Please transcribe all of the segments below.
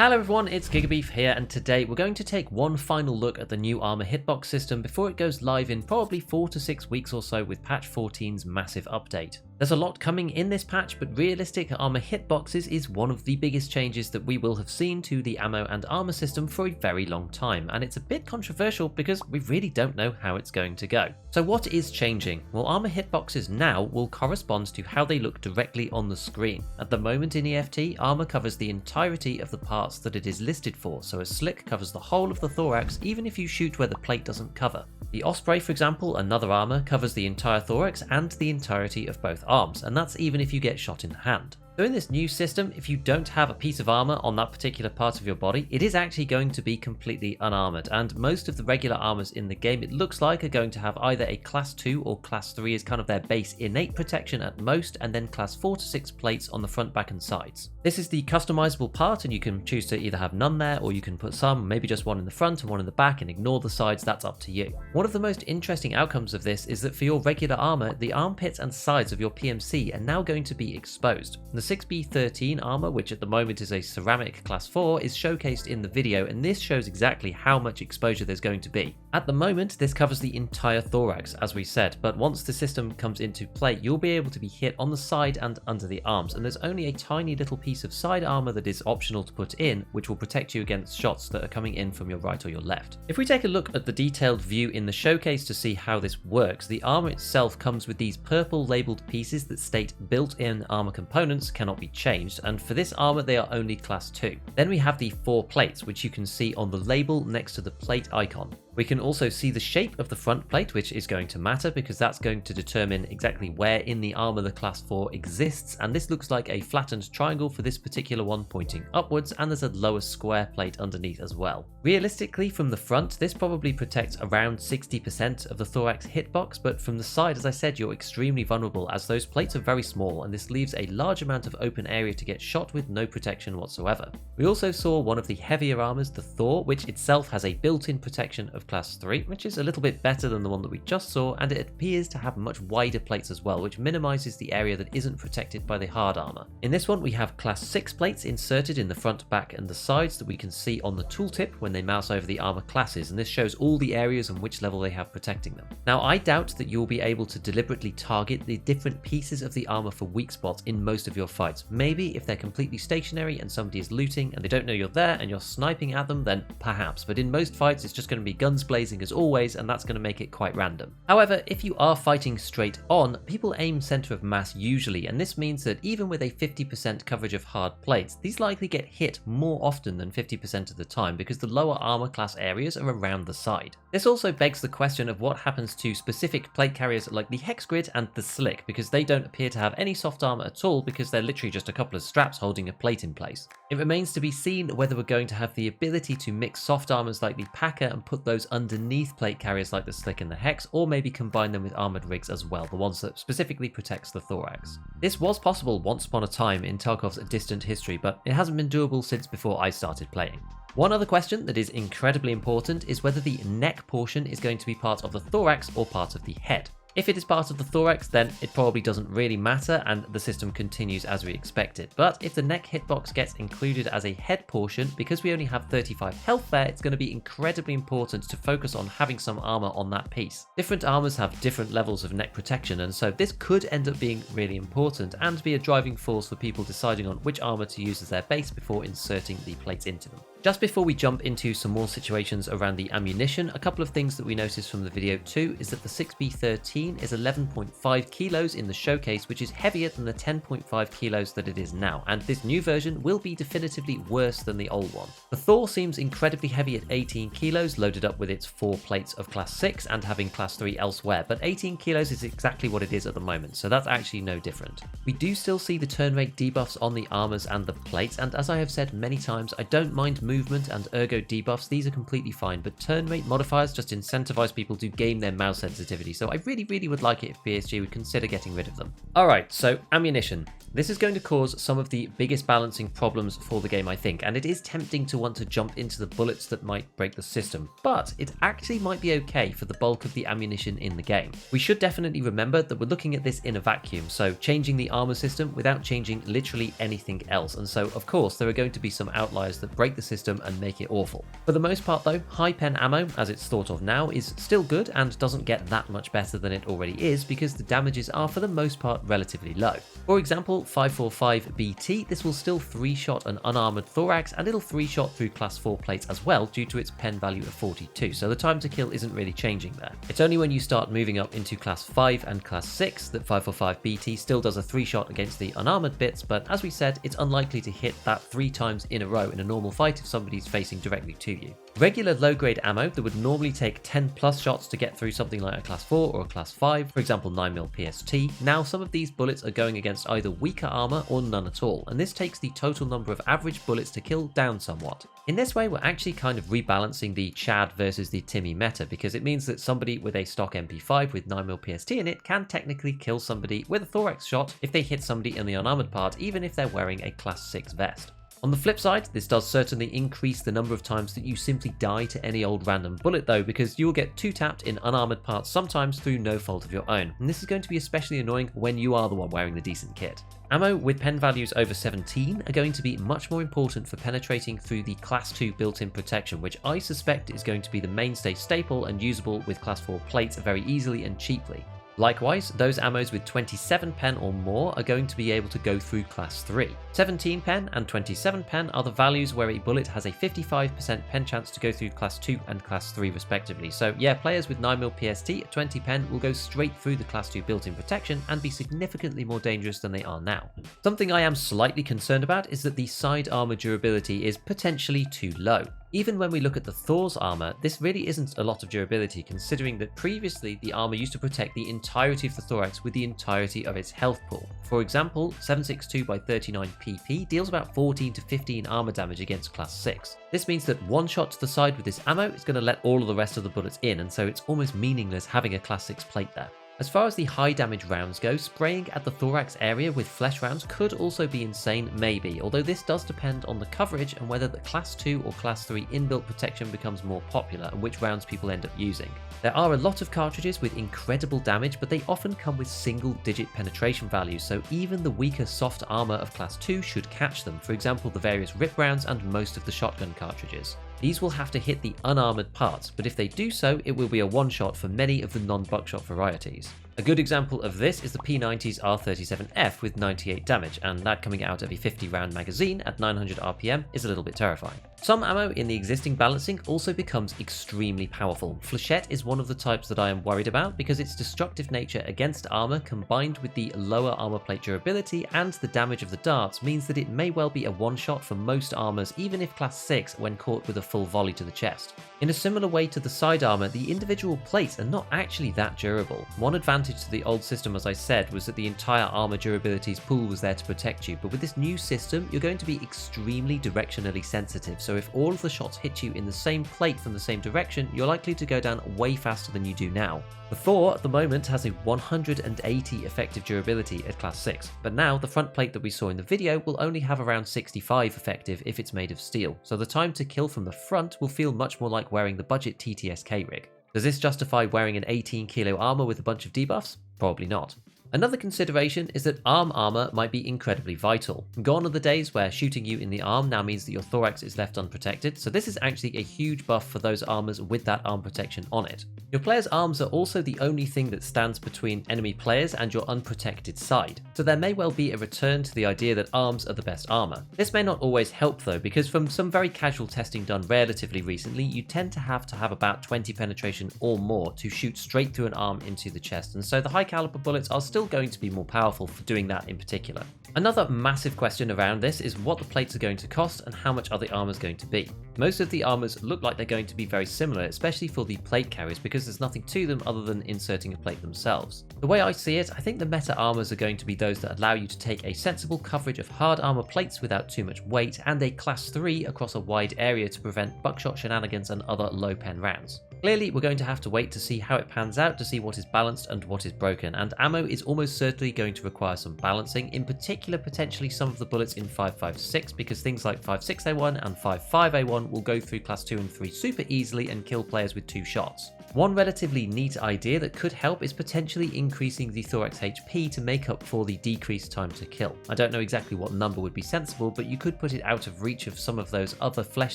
Hello everyone, it's Gigabeef here, and today we're going to take one final look at the new armor hitbox system before it goes live in probably 4 to 6 weeks or so with patch 14's massive update. There's a lot coming in this patch, but realistic armor hitboxes is one of the biggest changes that we will have seen to the ammo and armor system for a very long time, and it's a bit controversial because we really don't know how it's going to go. So what is changing? Well, armor hitboxes now will correspond to how they look directly on the screen. At the moment in EFT, armor covers the entirety of the parts that it is listed for, so a slick covers the whole of the thorax even if you shoot where the plate doesn't cover. The Osprey, for example, another armor, covers the entire thorax and the entirety of both arms, and that's even if you get shot in the hand. So in this new system, if you don't have a piece of armor on that particular part of your body, it is actually going to be completely unarmored, and most of the regular armors in the game, it looks like, are going to have either a class 2 or class 3 as kind of their base innate protection at most, and then class 4 to 6 plates on the front, back and sides. This is the customizable part, and you can choose to either have none there, or you can put some, maybe just one in the front and one in the back and ignore the sides. That's up to you. One of the most interesting outcomes of this is that for your regular armor, the armpits and sides of your PMC are now going to be exposed. The 6B13 armor, which at the moment is a ceramic class 4, is showcased in the video, and this shows exactly how much exposure there's going to be. At the moment, this covers the entire thorax, as we said, but once the system comes into play, you'll be able to be hit on the side and under the arms, and there's only a tiny little piece of side armor that is optional to put in, which will protect you against shots that are coming in from your right or your left. If we take a look at the detailed view in the showcase to see how this works, the armor itself comes with these purple labeled pieces that state built-in armor components cannot be changed, and for this armor they are only class 2. Then we have the 4 plates, which you can see on the label next to the plate icon. We can also see the shape of the front plate, which is going to matter because that's going to determine exactly where in the armor the class 4 exists, and this looks like a flattened triangle for this particular one pointing upwards, and there's a lower square plate underneath as well. Realistically, from the front, this probably protects around 60% of the thorax hitbox, but from the side, as I said, you're extremely vulnerable as those plates are very small, and this leaves a large amount of open area to get shot with no protection whatsoever. We also saw one of the heavier armors, the Thor, which itself has a built-in protection of class 3, which is a little bit better than the one that we just saw, and it appears to have much wider plates as well, which minimizes the area that isn't protected by the hard armor. In this one, we have class 6 plates inserted in the front, back and the sides that we can see on the tooltip when they mouse over the armor classes, and this shows all the areas and which level they have protecting them. Now, I doubt that you'll be able to deliberately target the different pieces of the armor for weak spots in most of your fights. Maybe if they're completely stationary and somebody is looting and they don't know you're there and you're sniping at them, then perhaps, but in most fights it's just going to be guns blazing as always, and that's going to make it quite random. However, if you are fighting straight on, people aim center of mass usually, and this means that even with a 50% coverage of hard plates, these likely get hit more often than 50% of the time because the lower armor class areas are around the side. This also begs the question of what happens to specific plate carriers like the Hex Grid and the Slick, because they don't appear to have any soft armor at all because they're literally just a couple of straps holding a plate in place. It remains to be seen whether we're going to have the ability to mix soft armors like the Packer and put those underneath plate carriers like the Slick and the Hex, or maybe combine them with armored rigs as well, the ones that specifically protects the thorax. This was possible once upon a time in Tarkov's distant history, but it hasn't been doable since before I started playing. One other question that is incredibly important is whether the neck portion is going to be part of the thorax or part of the head. If it is part of the thorax, then it probably doesn't really matter and the system continues as we expected. But if the neck hitbox gets included as a head portion, because we only have 35 health there, it's going to be incredibly important to focus on having some armor on that piece. Different armors have different levels of neck protection, and so this could end up being really important and be a driving force for people deciding on which armor to use as their base before inserting the plates into them. Just before we jump into some more situations around the ammunition, a couple of things that we noticed from the video too is that the 6B13 is 11.5 kilos in the showcase, which is heavier than the 10.5 kilos that it is now, and this new version will be definitively worse than the old one. The Thor seems incredibly heavy at 18 kilos, loaded up with its 4 plates of class 6 and having class 3 elsewhere, but 18 kilos is exactly what it is at the moment, so that's actually no different. We do still see the turn rate debuffs on the armors and the plates, and as I have said many times, I don't mind movement and ergo debuffs, these are completely fine, but turn rate modifiers just incentivize people to game their mouse sensitivity, so I really would like it if PSG would consider getting rid of them. Alright, so ammunition. This is going to cause some of the biggest balancing problems for the game, I think, and it is tempting to want to jump into the bullets that might break the system, but it actually might be okay for the bulk of the ammunition in the game. We should definitely remember that we're looking at this in a vacuum, so changing the armor system without changing literally anything else, and so of course there are going to be some outliers that break the system and make it awful. For the most part though, high pen ammo, as it's thought of now, is still good and doesn't get that much better than it already is because the damages are for the most part relatively low. For example, 545 BT, this will still 3-shot an unarmored thorax and it'll 3-shot through class 4 plates as well due to its pen value of 42, so the time to kill isn't really changing there. It's only when you start moving up into class 5 and class 6 that 545 BT still does a 3-shot against the unarmored bits, but as we said, it's unlikely to hit that 3 times in a row in a normal fight if somebody's facing directly to you. Regular low-grade ammo that would normally take 10 plus shots to get through something like a class 4 or a class 5, for example 9mm PST, now some of these bullets are going against either weaker armor or none at all, and this takes the total number of average bullets to kill down somewhat. In this way, we're actually kind of rebalancing the Chad versus the Timmy meta, because it means that somebody with a stock MP5 with 9mm PST in it can technically kill somebody with a thorax shot if they hit somebody in the unarmored part, even if they're wearing a class 6 vest. On the flip side, this does certainly increase the number of times that you simply die to any old random bullet though, because you will get 2-tapped in unarmored parts sometimes through no fault of your own, and this is going to be especially annoying when you are the one wearing the decent kit. Ammo with pen values over 17 are going to be much more important for penetrating through the class 2 built-in protection, which I suspect is going to be the mainstay staple and usable with class 4 plates very easily and cheaply. Likewise, those ammos with 27 pen or more are going to be able to go through class 3. 17 pen and 27 pen are the values where a bullet has a 55% pen chance to go through class 2 and class 3 respectively. So yeah, players with 9mm PST at 20 pen will go straight through the class 2 built-in protection and be significantly more dangerous than they are now. Something I am slightly concerned about is that the side armor durability is potentially too low. Even when we look at the Thor's armor, this really isn't a lot of durability, considering that previously the armor used to protect the entirety of the thorax with the entirety of its health pool. For example, 762 by 39 PP deals about 14 to 15 armor damage against class 6. This means that one shot to the side with this ammo is going to let all of the rest of the bullets in, and so it's almost meaningless having a class 6 plate there. As far as the high damage rounds go, spraying at the thorax area with flesh rounds could also be insane, maybe, although this does depend on the coverage and whether the class 2 or class 3 inbuilt protection becomes more popular and which rounds people end up using. There are a lot of cartridges with incredible damage, but they often come with single-digit penetration values, so even the weaker soft armor of class 2 should catch them, for example the various rip rounds and most of the shotgun cartridges. These will have to hit the unarmored parts, but if they do so, it will be a one-shot for many of the non-buckshot varieties. A good example of this is the P90's R37F with 98 damage, and that coming out of a 50-round magazine at 900 RPM is a little bit terrifying. Some ammo in the existing balancing also becomes extremely powerful. Flechette is one of the types that I am worried about because its destructive nature against armor combined with the lower armor plate durability and the damage of the darts means that it may well be a one-shot for most armors, even if class 6 when caught with a full volley to the chest. In a similar way to the side armor, the individual plates are not actually that durable. One advantage to the old system, as I said, was that the entire armor durabilities pool was there to protect you, but with this new system you're going to be extremely directionally sensitive, so if all of the shots hit you in the same plate from the same direction, you're likely to go down way faster than you do now. The Thor at the moment has a 180 effective durability at class 6, but now the front plate that we saw in the video will only have around 65 effective if it's made of steel, so the time to kill from the front will feel much more like wearing the budget TTSK rig. Does this justify wearing an 18 kilo armor with a bunch of debuffs? Probably not. Another consideration is that arm armor might be incredibly vital. Gone are the days where shooting you in the arm now means that your thorax is left unprotected, so this is actually a huge buff for those armors with that arm protection on it. Your player's arms are also the only thing that stands between enemy players and your unprotected side, so there may well be a return to the idea that arms are the best armor. This may not always help though, because from some very casual testing done relatively recently, you tend to have about 20 penetration or more to shoot straight through an arm into the chest, and so the high caliber bullets are still going to be more powerful for doing that in particular. Another massive question around this is what the plates are going to cost and how much are the armors going to be. Most of the armors look like they're going to be very similar, especially for the plate carriers, because there's nothing to them other than inserting a plate themselves. The way I see it, I think the meta armors are going to be those that allow you to take a sensible coverage of hard armor plates without too much weight, and a class 3 across a wide area to prevent buckshot shenanigans and other low pen rounds. Clearly, we're going to have to wait to see how it pans out to see what is balanced and what is broken, and ammo is almost certainly going to require some balancing, in particular potentially some of the bullets in 5.56, because things like 5.6A1 and 5.5A1 will go through class 2 and 3 super easily and kill players with 2 shots. One relatively neat idea that could help is potentially increasing the thorax HP to make up for the decreased time to kill. I don't know exactly what number would be sensible, but you could put it out of reach of some of those other flesh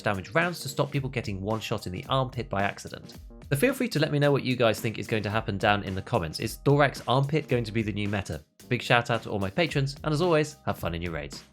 damage rounds to stop people getting one shot in the armpit by accident. So feel free to let me know what you guys think is going to happen down in the comments. Is thorax armpit going to be the new meta? Big shout out to all my patrons, and as always, have fun in your raids.